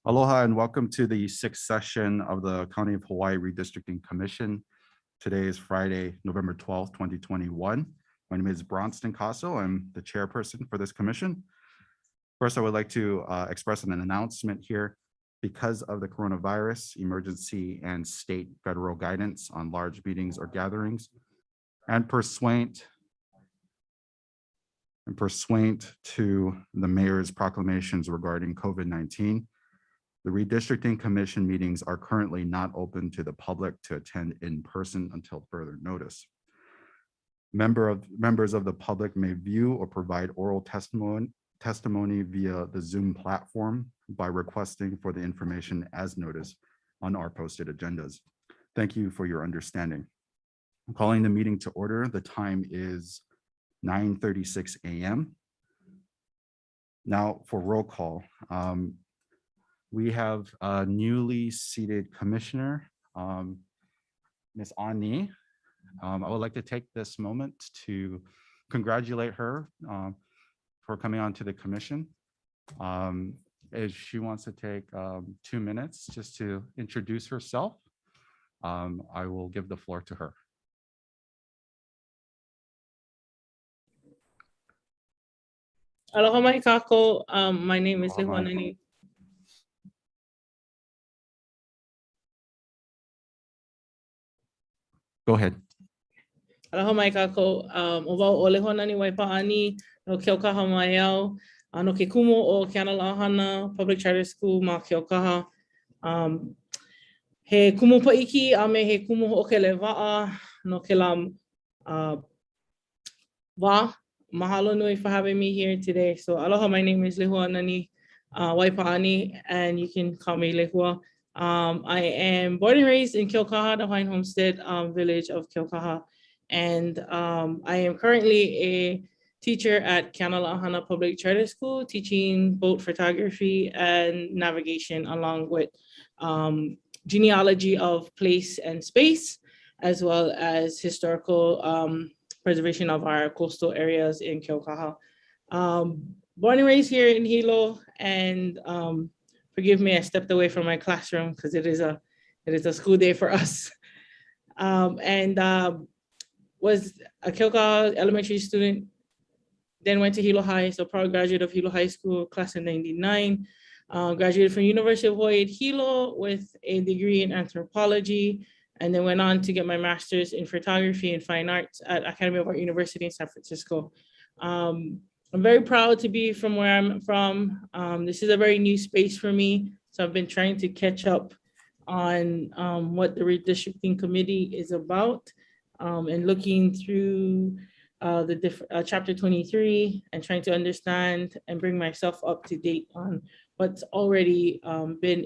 Aloha and welcome to the sixth session of the County of Hawaii Redistricting Commission. Today is Friday, November 12th, 2021. My name is Bronston Caso. I'm the chairperson for this commission. First, I would like to express an announcement here. Because of the coronavirus emergency and state federal guidance on large meetings or gatherings, and pursuant to the mayor's proclamations regarding COVID-19, the Redistricting Commission meetings are currently not open to the public to attend in person until further notice. Members of the public may view or provide oral testimony via the Zoom platform by requesting for the information as noticed on our posted agendas. Thank you for your understanding. I'm calling the meeting to order. The time is 9:36 a.m. Now for roll call. We have a newly seated commissioner, Ms. Ani. I would like to take this moment to congratulate her for coming on to the commission. If she wants to take 2 minutes just to introduce herself, I will give the floor to her. Aloha mai kako. My name is Lehuanani. Go ahead. Aloha mai kako. O wau o Lehuanani Waipaani no Keaukaha mai au. No ke kumu o Keanala'ahana Public Charter School ma Keaukaha. He kumu paiki a me he kumu ho'okele wa'a no ke la wa. Mahalo nui for having me here today. So aloha, my name is Lehuanani Waipaani, and you can call me Lehua. I am born and raised in Keaukaha, the Hawaiian Homestead village of Keaukaha. And I am currently a teacher at Keanala'ahana Public Charter School, teaching boat photography and navigation along with genealogy of place and space, as well as historical preservation of our coastal areas in Keaukaha. Born and raised here in Hilo, and forgive me, I stepped away from my classroom because it is a school day for us. Was a Keaukaha elementary student, then went to Hilo High, so proud graduate of Hilo High School, class of '99. Graduated from University of Hawaii at Hilo with a degree in anthropology, and then went on to get my master's in photography and fine arts at Academy of Art University in San Francisco. I'm very proud to be from where I'm from. This is a very new space for me, so I've been trying to catch up on what the Redistricting Committee is about, and looking through the chapter 23 and trying to understand and bring myself up to date on what's already been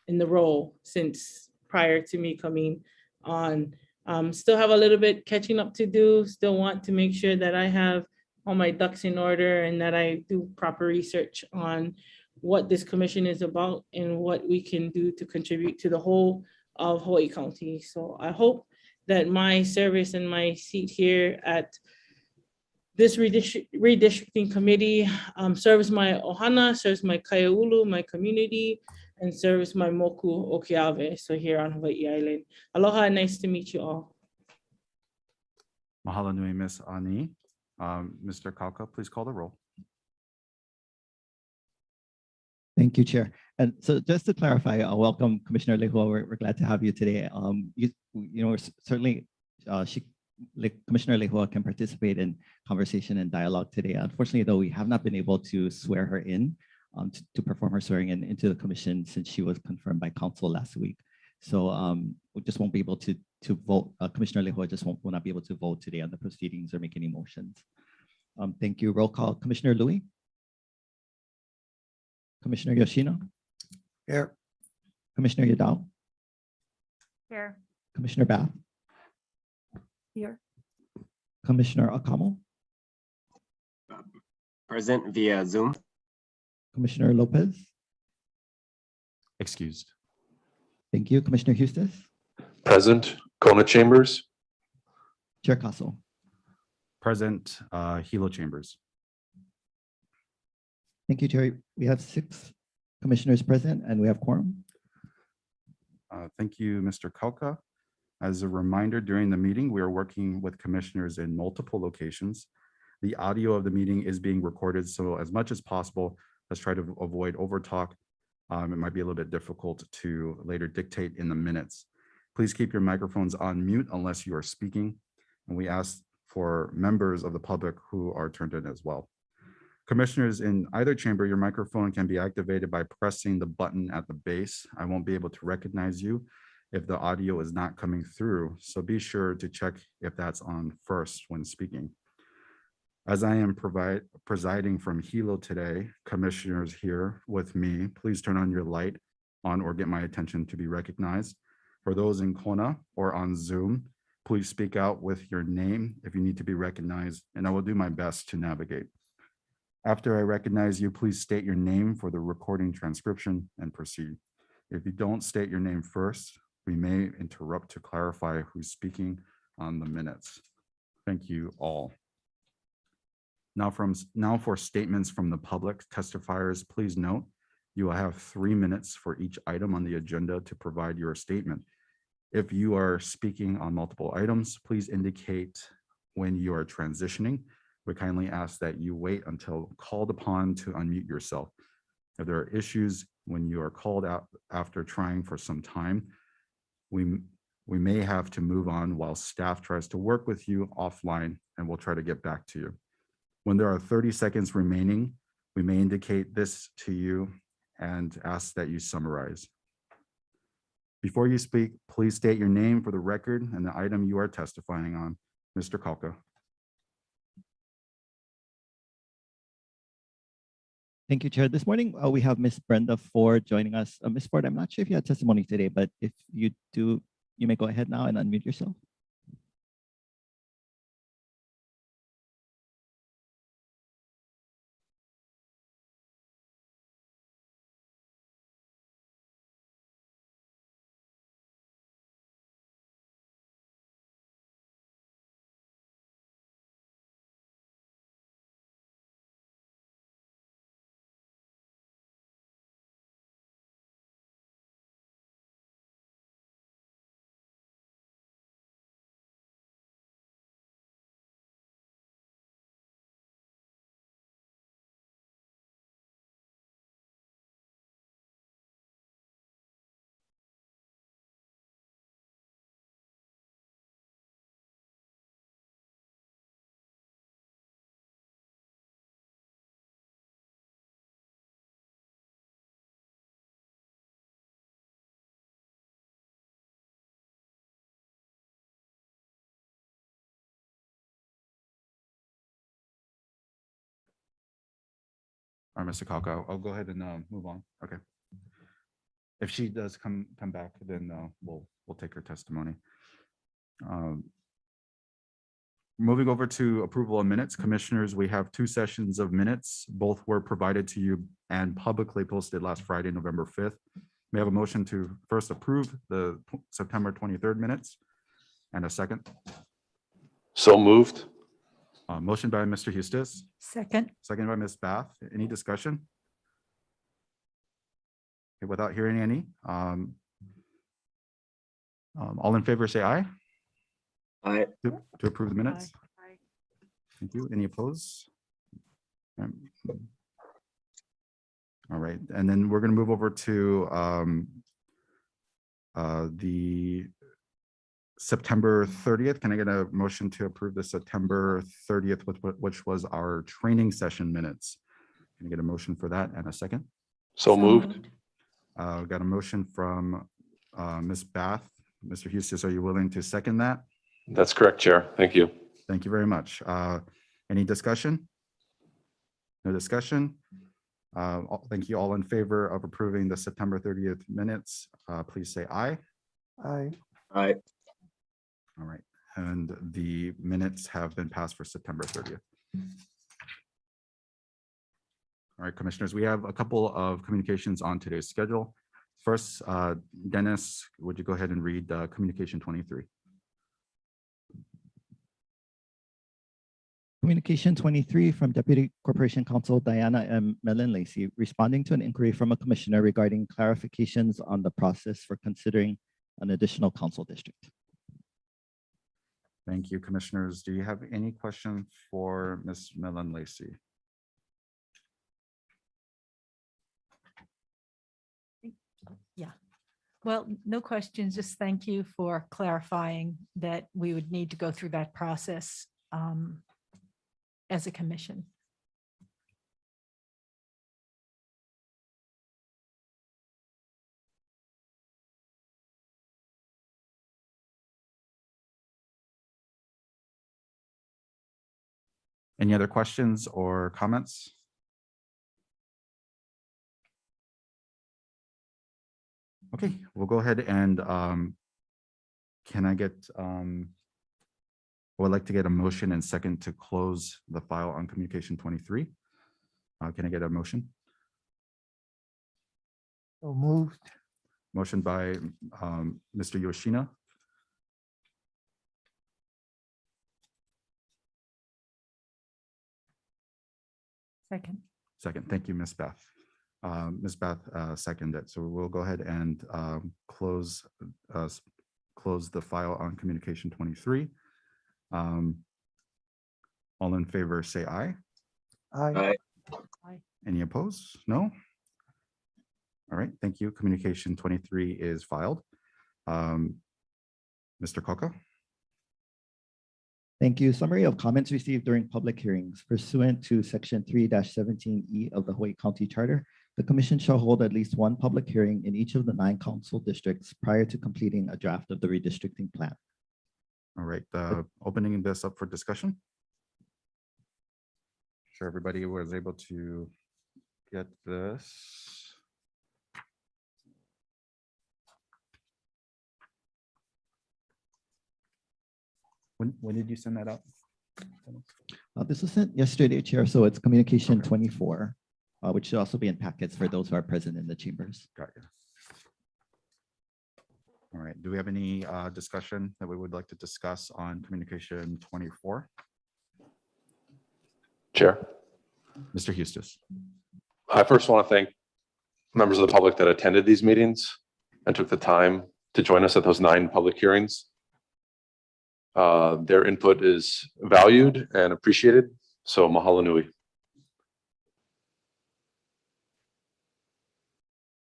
in the role since prior to me coming on. Still have a little bit catching up to do, still want to make sure that I have all my ducks in order and that I do proper research on what this commission is about and what we can do to contribute to the whole of Hawaii County. So I hope that my service and my seat here at this redistricting committee serves my ohana, serves my kaiaulu, my community, and serves my moku o Keawe, so here on Hawaii Island. Aloha, nice to meet you all. Mahalo nui, Ms. Ani. Mr. Kauka, please call the roll. Thank you, Chair. And so just to clarify, welcome, Commissioner Lehua. We're glad to have you today. Certainly, Commissioner Lehua can participate in conversation and dialogue today. Unfortunately, though, we have not been able to swear her in to perform her swearing in into the commission since she was confirmed by council last week. So we just won't be able to vote. Commissioner Lehua just will not be able to vote today on the proceedings or make any motions. Thank you. Roll call. Commissioner Louie. Commissioner Yoshino. Here. Commissioner Yadao. Here. Commissioner Bath. Here. Commissioner Akamo. Present via Zoom. Commissioner Lopez. Excused. Thank you. Commissioner Hustis. Present. Kona Chambers. Chair Castle. Present, Hilo Chambers. Thank you, Chair. We have 6 commissioners present, and we have quorum. Thank you, Mr. Kalka. As a reminder, during the meeting, we are working with commissioners in multiple locations. The audio of the meeting is being recorded, so as much as possible, let's try to avoid overtalk. It might be a little bit difficult to later dictate in the minutes. Please keep your microphones on mute unless you are speaking, and we ask for members of the public who are turned in as well. Commissioners in either chamber, your microphone can be activated by pressing the button at the base. I won't be able to recognize you if the audio is not coming through, so be sure to check if that's on first when speaking. As I am presiding from Hilo today, commissioners here with me, please turn on your light on or get my attention to be recognized. For those in Kona or on Zoom, please speak out with your name if you need to be recognized, and I will do my best to navigate. After I recognize you, please state your name for the recording transcription and proceed. If you don't state your name first, we may interrupt to clarify who's speaking on the minutes. Thank you all. Now for statements from the public testifiers, please note you will have 3 minutes for each item on the agenda to provide your statement. If you are speaking on multiple items, please indicate when you are transitioning. We kindly ask that you wait until called upon to unmute yourself. If there are issues when you are called out after trying for some time, we may have to move on while staff tries to work with you offline, and we'll try to get back to you. When there are 30 seconds remaining, we may indicate this to you and ask that you summarize. Before you speak, please state your name for the record and the item you are testifying on. Mr. Kalka. Thank you, Chair. This morning, we have Ms. Brenda Ford joining us. Ms. Ford, I'm not sure if you had testimony today, but if you do, you may go ahead now and unmute yourself. All right, Mr. Kalka, I'll go ahead and move on. Okay. If she does come back, then we'll take her testimony. Moving over to approval of minutes, commissioners, we have 2 sessions of minutes. Both were provided to you and publicly posted last Friday, November 5th. May I have a motion to first approve the September 23rd minutes and a second? So moved. Motion by Mr. Eustace, Second. second by Ms. Bath. Any discussion? Okay, without hearing any, all in favor say aye. Aye. To approve the minutes. Aye. Thank you. Any opposed? All right, and then we're going to move over to the September 30th. Can I get a motion to approve the September 30th, which was our training session minutes? Can I get a motion for that and a second? So moved. Got a motion from Ms. Bath. Mr. Eustace, are you willing to second that? That's correct, Chair. Thank you. Thank you very much. Any discussion? No discussion? Thank you. All in favor of approving the September 30th minutes, please say aye. Aye. Aye. All right, and the minutes have been passed for September 30th. All right, commissioners, we have a couple of communications on today's schedule. First, Dennis, would you go ahead and read communication 23? Communication 23 from Deputy Corporation Counsel Diana M. Mellon-Lacy, responding to an inquiry from a commissioner regarding clarifications on the process for considering an additional council district. Thank you, commissioners. Do you have any questions for Ms. Mellon-Lacy? Yeah. Well, no questions. Just thank you for clarifying that we would need to go through that process as a commission. Any other questions or comments? Okay, we'll go ahead and can I get I would like to get a motion and second to close the file on communication 23. Can I get a motion? So moved. Motion by Mr. Yoshina, Second. second. Thank you, Ms. Beth. Ms. Beth seconded. So we'll go ahead and close the file on communication 23. All in favor, say aye. Aye. Any opposed? No? All right, thank you. Communication 23 is filed. Mr. Coca? Thank you. Summary of comments received during public hearings. Pursuant to Section 3-17E of the Hawaii County Charter, the commission shall hold at least one public hearing in each of the 9 council districts prior to completing a draft of the redistricting plan. All right, opening this up for discussion. Sure, everybody was able to get this. When did you send that out? This was sent yesterday, Chair, so it's communication 24, which should also be in packets for those who are present in the chambers. Got you. All right, do we have any discussion that we would like to discuss on communication 24? Chair, Mr. Hustis. I first want to thank members of the public that attended these meetings and took the time to join us at those 9 public hearings. Their input is valued and appreciated, so mahalo nui.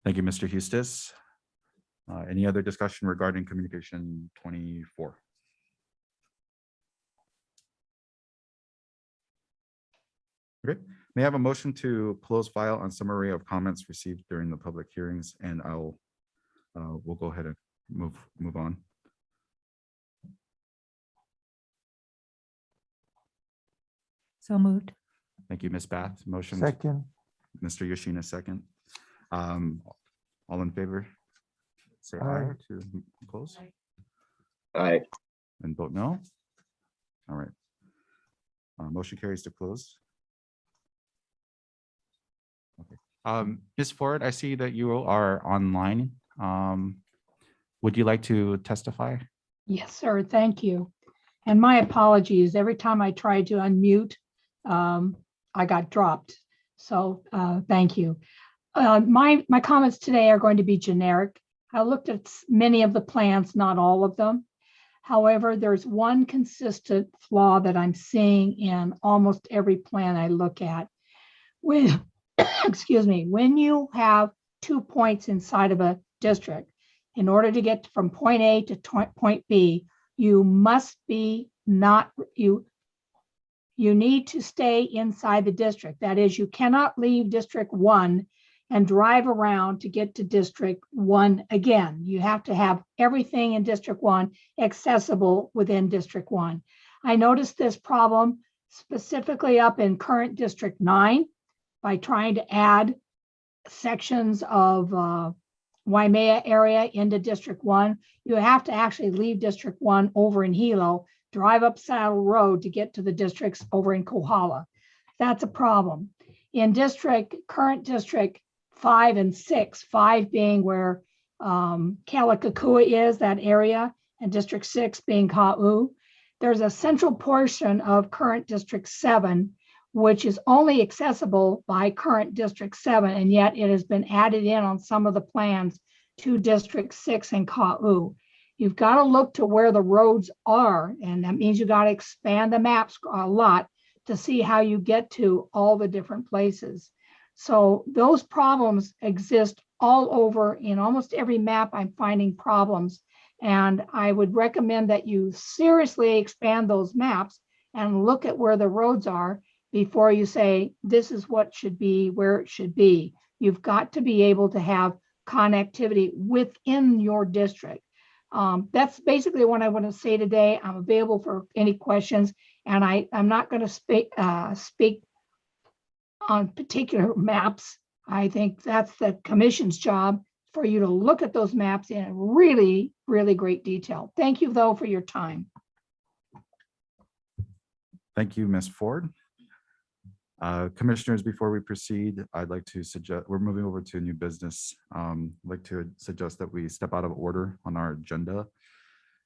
Thank you, Mr. Hustis. Any other discussion regarding communication 24? Okay, may I have a motion to close file on summary of comments received during the public hearings, and we'll go ahead and move on. So moved. Thank you, Ms. Bath. Motion, Second. Mr. Yoshina, second. All in favor? Say aye Aye. to close Aye. and vote no. All right. Motion carries to close. Okay. Ms. Ford, I see that you are online. Would you like to testify? Yes, sir. Thank you. And my apologies. Every time I tried to unmute, I got dropped. So thank you. My comments today are going to be generic. I looked at many of the plans, not all of them. However, there's one consistent flaw that I'm seeing in almost every plan I look at. When, excuse me, when you have 2 points inside of a district, in order to get from point A to point B, you must be not, you need to stay inside the district. That is, you cannot leave District 1 and drive around to get to District 1 again. You have to have everything in District 1 accessible within District 1. I noticed this problem specifically up in current District 9 by trying to add sections of Waimea area into District 1. You have to actually leave District 1 over in Hilo, drive up Saddle Road to get to the districts over in Kohala. That's a problem. In current District 5 and 6, 5 being where Kalakakua is, that area, and District 6 being Ka'u, there's a central portion of current District 7, which is only accessible by current District 7, and yet it has been added in on some of the plans to District 6 and Ka'u. You've got to look to where the roads are, and that means you got to expand the maps a lot to see how you get to all the different places. So those problems exist all over. In almost every map, I'm finding problems. And I would recommend that you seriously expand those maps and look at where the roads are before you say, this is what should be where it should be. You've got to be able to have connectivity within your district. That's basically what I want to say today. I'm available for any questions, and I'm not going to speak on particular maps. I think that's the commission's job, for you to look at those maps in really, really great detail. Thank you, though, for your time. Thank you, Ms. Ford. Commissioners, before we proceed, I'd like to suggest, we're moving over to new business. I'd like to suggest that we step out of order on our agenda.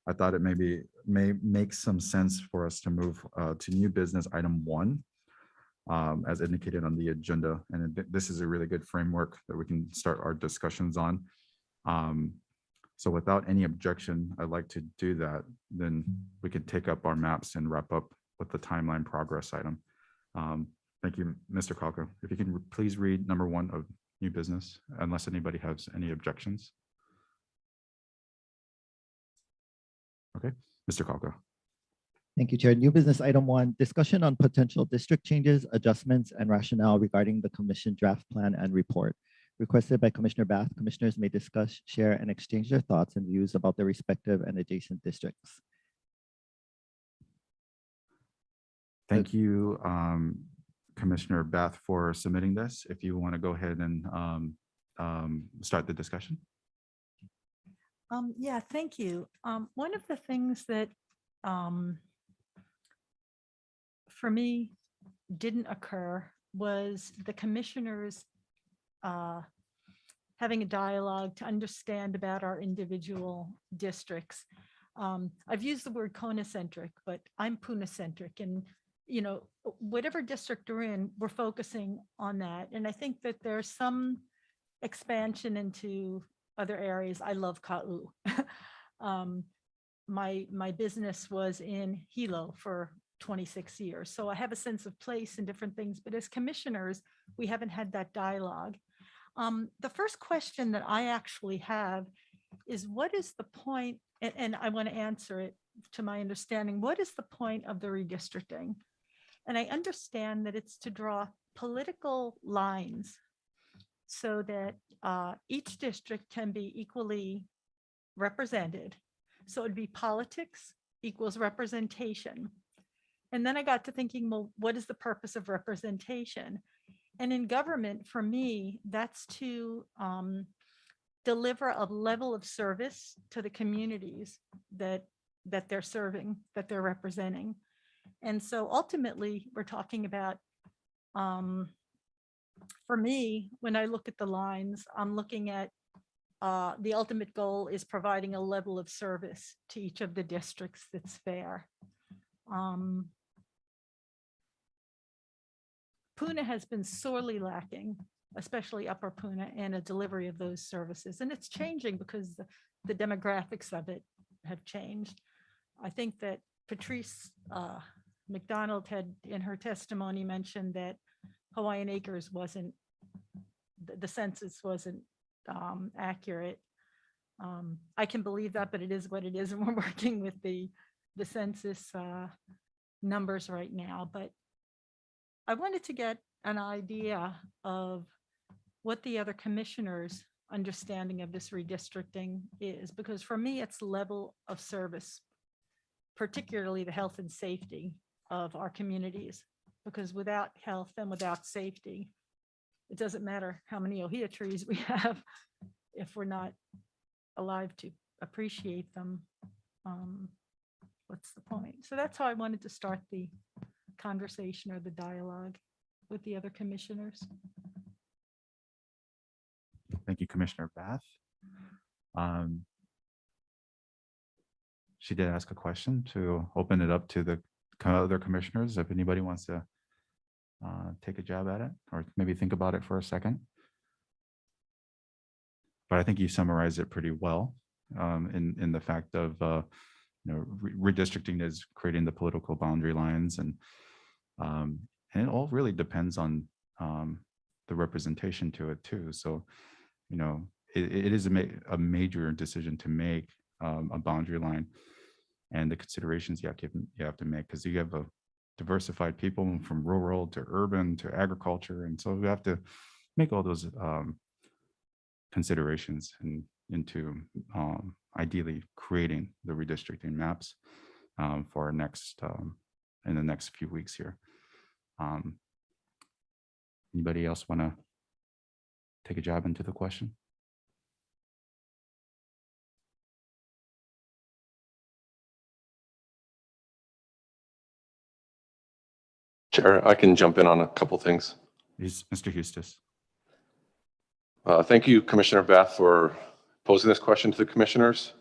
I thought it may make some sense for us to move to new business item 1, as indicated on the agenda. And this is a really good framework that we can start our discussions on. So without any objection, I'd like to do that. Then we can take up our maps and wrap up with the timeline progress item. Thank you, Mr. Kalka. If you can please read number 1 of new business, unless anybody has any objections. Okay, Mr. Kalka. Thank you, Chair. New business item 1, discussion on potential district changes, adjustments, and rationale regarding the commission draft plan and report. Requested by Commissioner Bath, commissioners may discuss, share, and exchange their thoughts and views about their respective and adjacent districts. Thank you, Commissioner Bath, for submitting this. If you want to go ahead and start the discussion. Yeah, thank you. One of the things that for me didn't occur was the commissioners having a dialogue to understand about our individual districts. I've used the word Kona-centric, but I'm Puna-centric, and you know, whatever district we're in, we're focusing on that. And I think that there's some expansion into other areas. I love Ka'u. My business was in Hilo for 26 years. So I have a sense of place and different things, but as commissioners, we haven't had that dialogue. The first question that I actually have is, what is the point, and I want to answer it to my understanding, what is the point of the redistricting? And I understand that it's to draw political lines so that each district can be equally represented. So it'd be politics equals representation. And then I got to thinking, well, what is the purpose of representation? And in government, for me, that's to deliver a level of service to the communities that they're serving, that they're representing. And so ultimately, we're talking about, for me, when I look at the lines, I'm looking at the ultimate goal is providing a level of service to each of the districts that's fair. Puna has been sorely lacking, especially Upper Puna, in a delivery of those services. And it's changing because the demographics of it have changed. I think that Patrice McDonald had in her testimony mentioned that Hawaiian Acres wasn't, the census wasn't accurate. I can believe that, but it is what it is. And we're working with the census numbers right now. But I wanted to get an idea of what the other commissioners' understanding of this redistricting is, because for me, it's level of service, particularly the health and safety of our communities, because without health and without safety, it doesn't matter how many ohia trees we have if we're not alive to appreciate them. What's the point? So that's how I wanted to start the conversation or the dialogue with the other commissioners. Thank you, Commissioner Bath. she did ask a question to open it up to the other commissioners, if anybody wants to take a jab at it, or maybe think about it for a second. But I think you summarized it pretty well in the fact of, redistricting is creating the political boundary lines, and it all really depends on the representation to it too. So, it is a major decision to make, a boundary line, and the considerations you have to make, because you have a diversified people from rural to urban to agriculture, and so we have to make all those considerations into ideally creating the redistricting maps for our next in the next few weeks here. Anybody else want to take a jab into the question? Chair, I can jump in on a couple things. Mr. Hustis. Thank you, Commissioner Beth, for posing this question to the commissioners.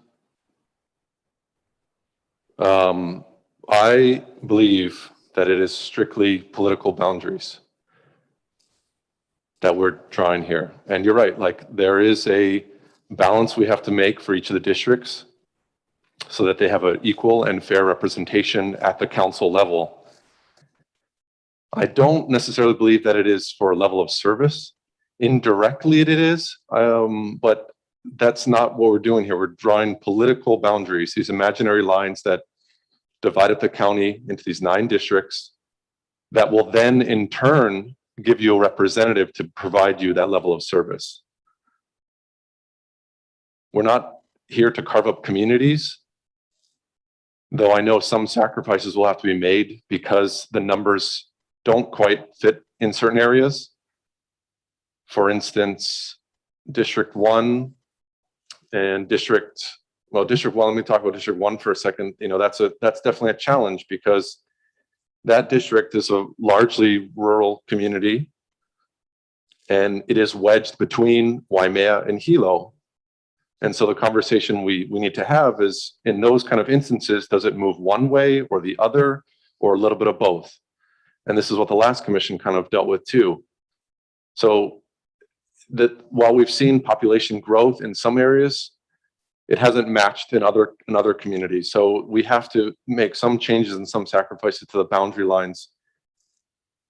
I believe that it is strictly political boundaries that we're drawing here. And you're right, like there is a balance we have to make for each of the districts so that they have an equal and fair representation at the council level. I don't necessarily believe that it is for a level of service. Indirectly it is, but that's not what we're doing here. We're drawing political boundaries, these imaginary lines that divide up the county into these 9 districts that will then in turn give you a representative to provide you that level of service. We're not here to carve up communities, though I know some sacrifices will have to be made because the numbers don't quite fit in certain areas. For instance, District 1 and District 1, let me talk about District 1 for a second. That's definitely a challenge because that district is a largely rural community and it is wedged between Waimea and Hilo. And so the conversation we need to have is, in those kind of instances, does it move one way or the other or a little bit of both? And this is what the last commission kind of dealt with too. So that while we've seen population growth in some areas, it hasn't matched in other communities. So we have to make some changes and some sacrifices to the boundary lines.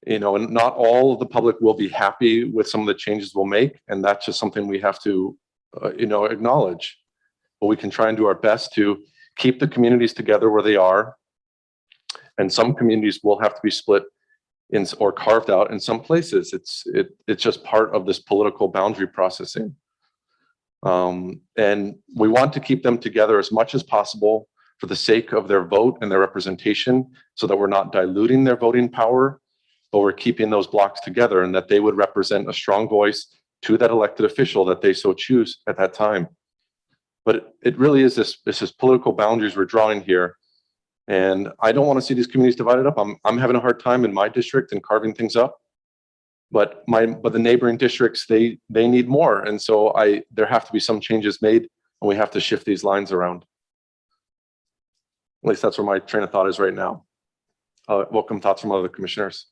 And not all of the public will be happy with some of the changes we'll make. And that's just something we have to, acknowledge. But we can try and do our best to keep the communities together where they are. And some communities will have to be split or carved out in some places. It's just part of this political boundary processing. And we want to keep them together as much as possible for the sake of their vote and their representation, so that we're not diluting their voting power, but we're keeping those blocks together and that they would represent a strong voice to that elected official that they so choose at that time. But it really is this political boundaries we're drawing here. And I don't want to see these communities divided up. I'm having a hard time in my district and carving things up. But the neighboring districts, they need more. And so there have to be some changes made and we have to shift these lines around. At least that's where my train of thought is right now. Welcome thoughts from other commissioners.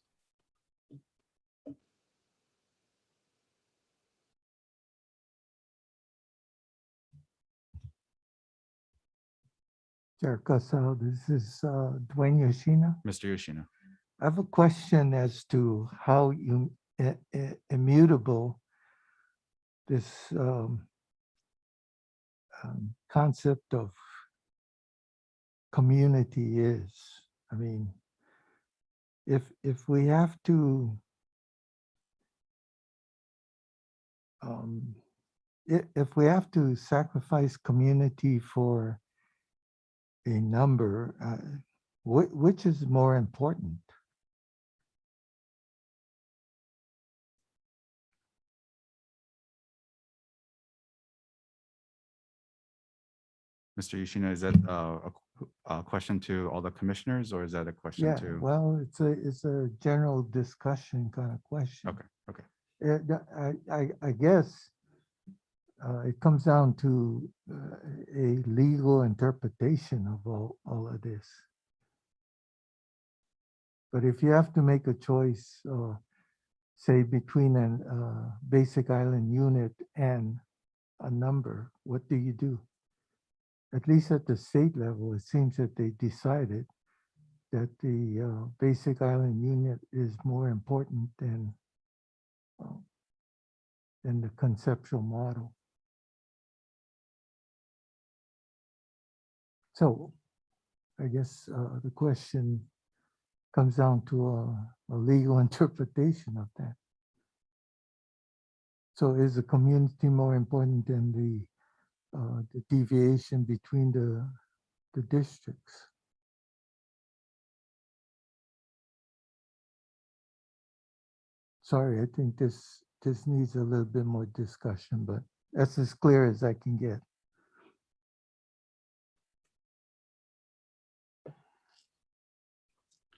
Chair Casal, this is Dwayne Yoshina. Mr. Yoshino. I have a question as to how immutable this concept of community is. I mean, if we have to if we have to sacrifice community for a number, which is more important? Mr. Yoshino, is that a question to all the commissioners, or is that a question Yeah, to? well, it's a general discussion kind of question. Okay. I guess it comes down to a legal interpretation of all of this. But if you have to make a choice, say between a basic island unit and a number, what do you do? At least at the state level, it seems that they decided that the basic island unit is more important than the conceptual model. So I guess the question comes down to a legal interpretation of that. So is the community more important than the deviation between the districts? Sorry, I think this needs a little bit more discussion, but that's as clear as I can get.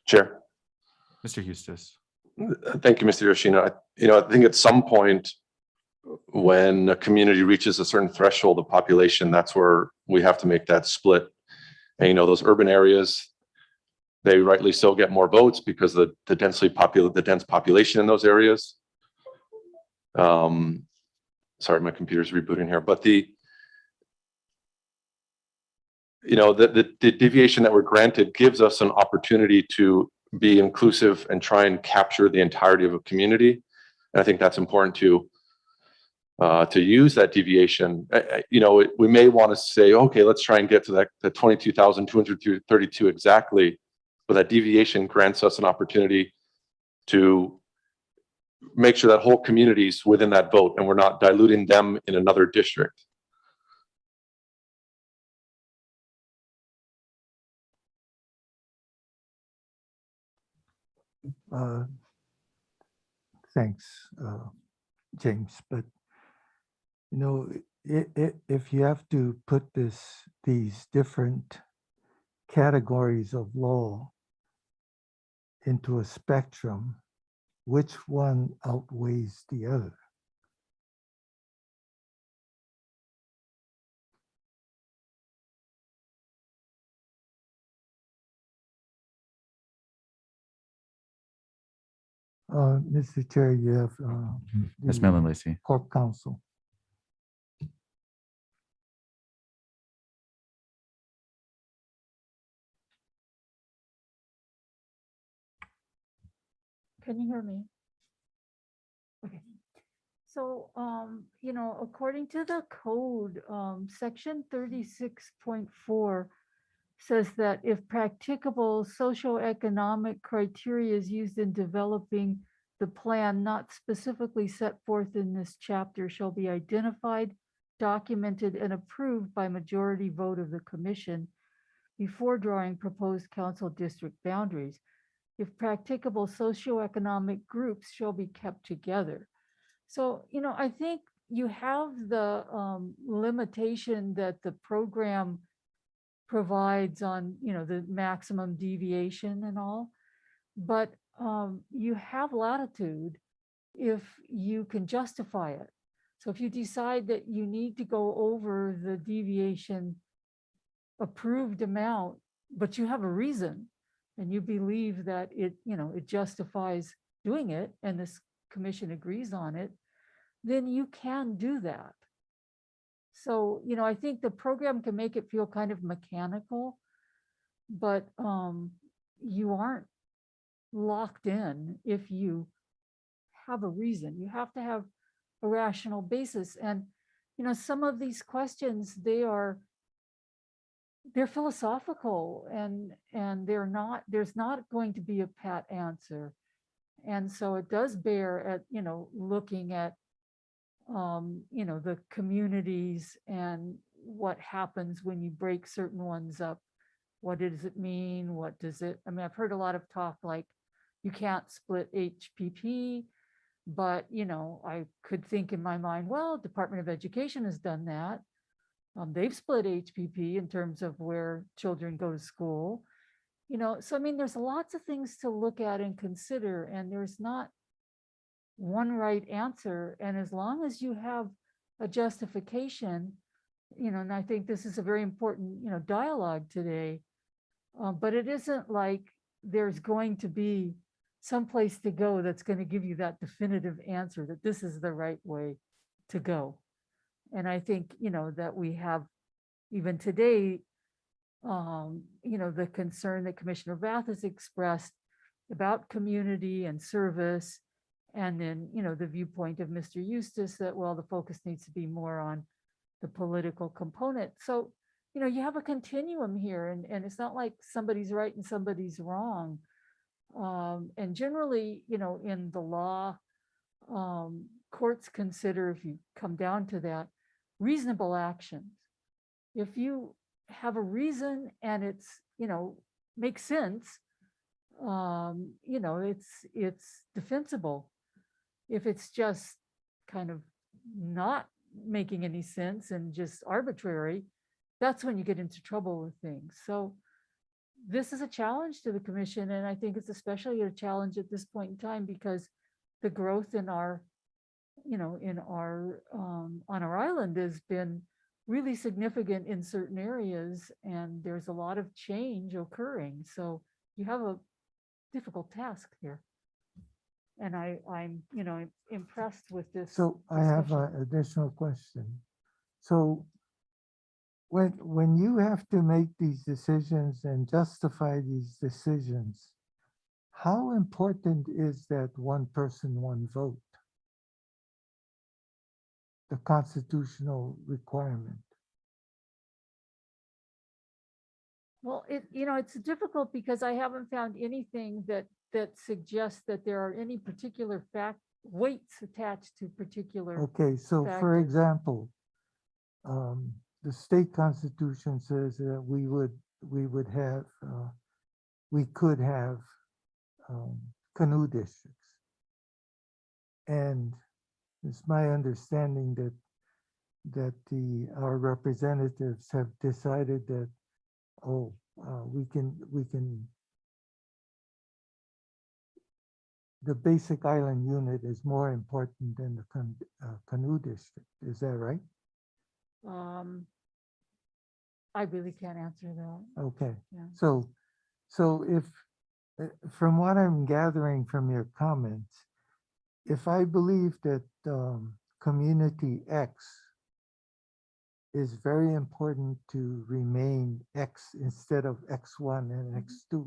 Chair. Mr. Eustace. Thank you, Mr. Yoshino. I think at some point when a community reaches a certain threshold of population, that's where we have to make that split. And those urban areas, they rightly so get more votes because the dense population in those areas. Sorry, my computer's rebooting here, but the deviation that we're granted gives us an opportunity to be inclusive and try and capture the entirety of a community. And I think that's important to use that deviation. We may want to say, okay, let's try and get to the 22,232 exactly, but that deviation grants us an opportunity to make sure that whole community's within that vote and we're not diluting them in another district. Thanks, James. But if you have to put these different categories of law into a spectrum, which one outweighs the other? Mr. Chair, you have Ms. the Millen Lacy. Corp Counsel. Can you hear me? Okay. So, according to the code, section 36.4 says that if practicable socioeconomic criteria is used in developing the plan not specifically set forth in this chapter shall be identified, documented, and approved by majority vote of the commission before drawing proposed council district boundaries. If practicable socioeconomic groups shall be kept together. So, I think you have the limitation that the program provides on, the maximum deviation and all, but you have latitude if you can justify it. So if you decide that you need to go over the deviation approved amount, but you have a reason and you believe that it justifies doing it and this commission agrees on it, then you can do that. So, I think the program can make it feel kind of mechanical, but you aren't locked in if you have a reason. You have to have a rational basis. And, some of these questions, they're philosophical and there's not going to be a pat answer. And so it does bear at, looking at the communities and what happens when you break certain ones up. What does it mean? What does it, I've heard a lot of talk like you can't split HPP, but, I could think in my mind, well, Department of Education has done that. They've split HPP in terms of where children go to school. So, there's lots of things to look at and consider, and there's not one right answer. And as long as you have a justification, and I think this is a very important, dialogue today. But it isn't like there's going to be some place to go that's going to give you that definitive answer that this is the right way to go. And I think, that we have even today, the concern that Commissioner Bath has expressed about community and service. And then, the viewpoint of Mr. Eustace that, well, the focus needs to be more on the political component. So, you have a continuum here, and it's not like somebody's right and somebody's wrong. And generally, in the law, courts consider, if you come down to that, reasonable actions. If you have a reason and it's, makes sense, it's defensible. If it's just kind of not making any sense and just arbitrary, that's when you get into trouble with things. So this is a challenge to the commission, and I think it's especially a challenge at this point in time because the growth in our, on our island has been really significant in certain areas, and there's a lot of change occurring. So you have a difficult task here. And I'm impressed with this. So I have discussion. an additional question. So when you have to make these decisions and justify these decisions, how important is that one person, one vote? The constitutional requirement. Well, it's difficult because I haven't found anything that suggests that there are any particular weights attached to particular. Okay, so for factors. example, the state constitution says that we could have canoe districts. And it's my understanding that our representatives have decided that, we can the basic island unit is more important than the canoe district. Is that right? I really can't answer that. Okay. Yeah. So if, from what I'm gathering from your comments, if I believe that community X is very important to remain X instead of X1 and X2,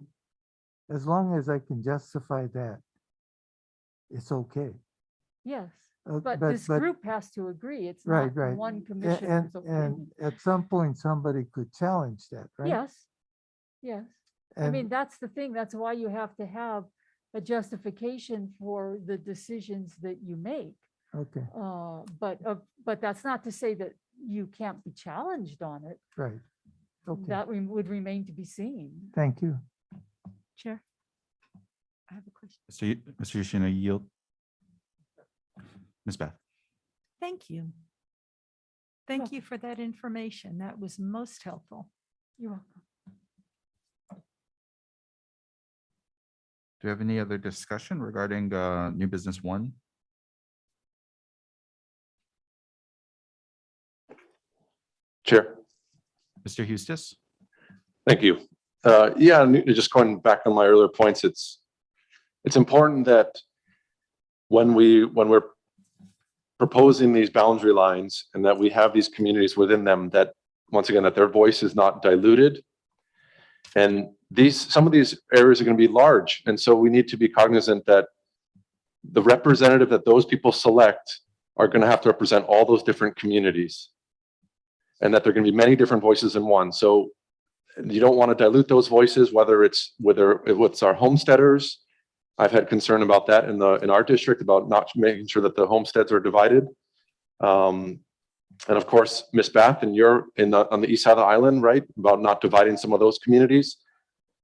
as long as I can justify that, it's okay. Yes, Uh, but this group has to agree. It's not right. one And, commissioner's opinion. at some point, somebody could challenge that, right? Yes. I mean, And that's the thing. That's why you have to have a justification for the decisions that you make. okay, But that's not to say that you can't be challenged on it. right. Okay, That would remain to be seen. thank you. Chair, I have a question. Mr. Yoshino, yield. Ms. Beth. Thank you. Thank you for that information. That was most helpful. You're welcome. Do you have any other discussion regarding new business 1? Chair, Mr. Eustace? thank you. Yeah, and just going back on my earlier points, it's important that when we're proposing these boundary lines and that we have these communities within them, that once again, that their voice is not diluted. And some of these areas are going to be large. And so we need to be cognizant that the representative that those people select are going to have to represent all those different communities, and that there are going to be many different voices in one. So you don't want to dilute those voices, whether it's our homesteaders. I've had concern about that in our district, about not making sure that the homesteads are divided. And of course, Ms. Bath, and you're on the east side of the island, right? About not dividing some of those communities.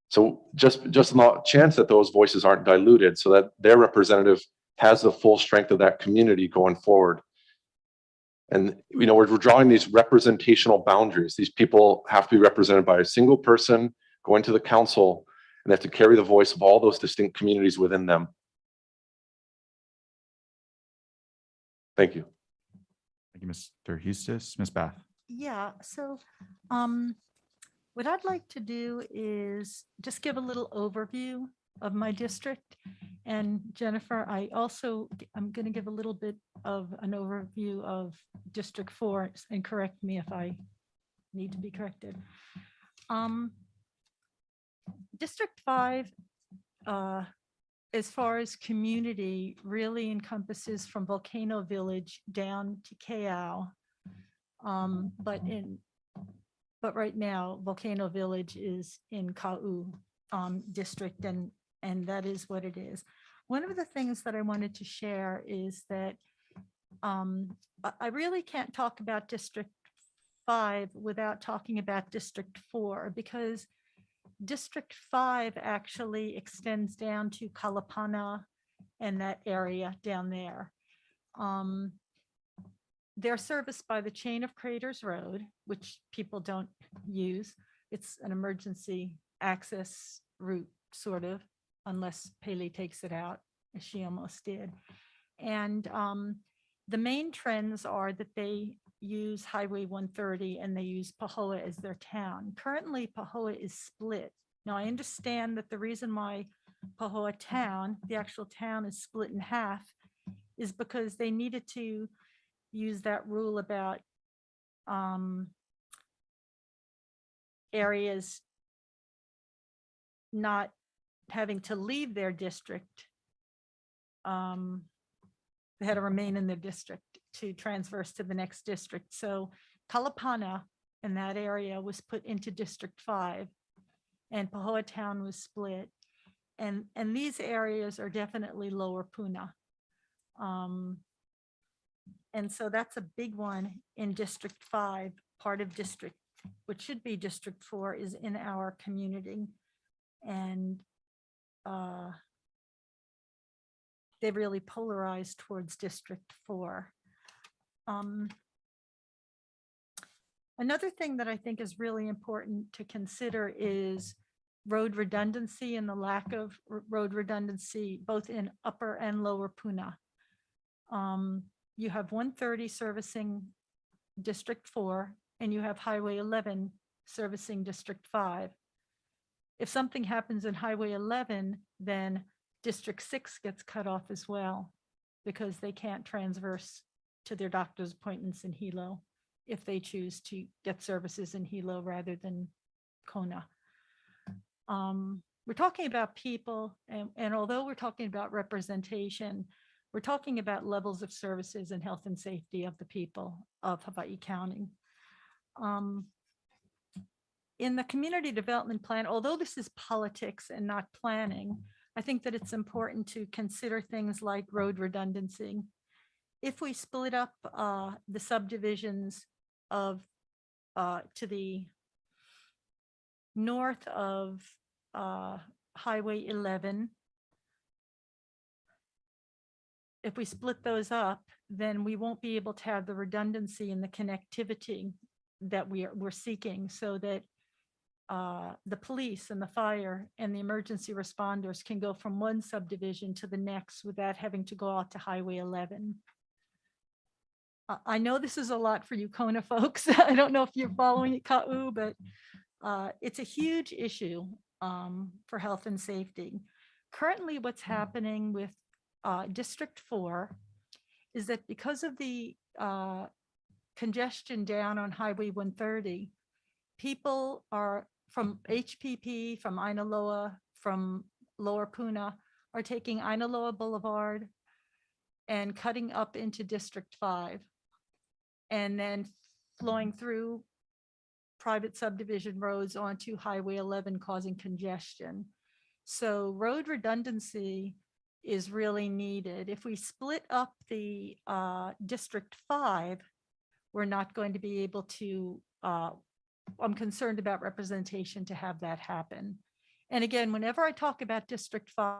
So just on the chance that those voices aren't diluted, so that their representative has the full strength of that community going forward. And we're drawing these representational boundaries. These people have to be represented by a single person going to the council, and they have to carry the voice of all those distinct communities within them. Thank you. Thank you, Mr. Eustace. Ms. Bath. Yeah, so what I'd like to do is just give a little overview of my district. And Jennifer, I'm going to give a little bit of an overview of District 4 and correct me if I need to be corrected. District 5, as far as community, really encompasses from Volcano Village down to Callao. But right now, Volcano Village is in Kau district, and that is what it is. One of the things that I wanted to share is that I really can't talk about District 5 without talking about District 4, because District 5 actually extends down to Kalapana and that area down there. They're serviced by the chain of Craters Road, which people don't use. It's an emergency access route, sort of, unless Paley takes it out, as she almost did. And the main trends are that they use Highway 130 and they use Pahoa as their town. Currently, Pahoa is split. Now, I understand that the reason why Pahoa town, the actual town, is split in half is because they needed to use that rule about areas not having to leave their district. They had to remain in their district to transverse to the next district. So Kalapana in that area was put into District 5 and Pahoa town was split. And these areas are definitely lower Puna. And so that's a big one in District 5. Part of District, which should be District 4, is in our community. And they've really polarized towards District 4. Another thing that I think is really important to consider is road redundancy and the lack of road redundancy, both in upper and lower Puna. You have 130 servicing District 4, and you have Highway 11 servicing District 5. If something happens in Highway 11, then District 6 gets cut off as well, because they can't transverse to their doctor's appointments in Hilo if they choose to get services in Hilo rather than Kona. We're talking about people, and although we're talking about representation, we're talking about levels of services and health and safety of the people of Hawaii County. In the community development plan, although this is politics and not planning, I think that it's important to consider things like road redundancy. If we split up the subdivisions of to the north of Highway 11, if we split those up, then we won't be able to have the redundancy and the connectivity that we're seeking, so that the police and the fire and the emergency responders can go from one subdivision to the next without having to go out to Highway 11. I know this is a lot for you Kona folks. I don't know if you're following it, Ka'u, but it's a huge issue for health and safety. Currently, what's happening with District 4 is that because of the congestion down on Highway 130, people are from HPP, from Ainaloa, from Lower Puna, are taking Ainaloa Boulevard and cutting up into District 5, and then flowing through private subdivision roads onto Highway 11, causing congestion. So road redundancy is really needed. If we split up the District 5, we're not going to be able to, I'm concerned about representation to have that happen. And again, whenever I talk about District 5,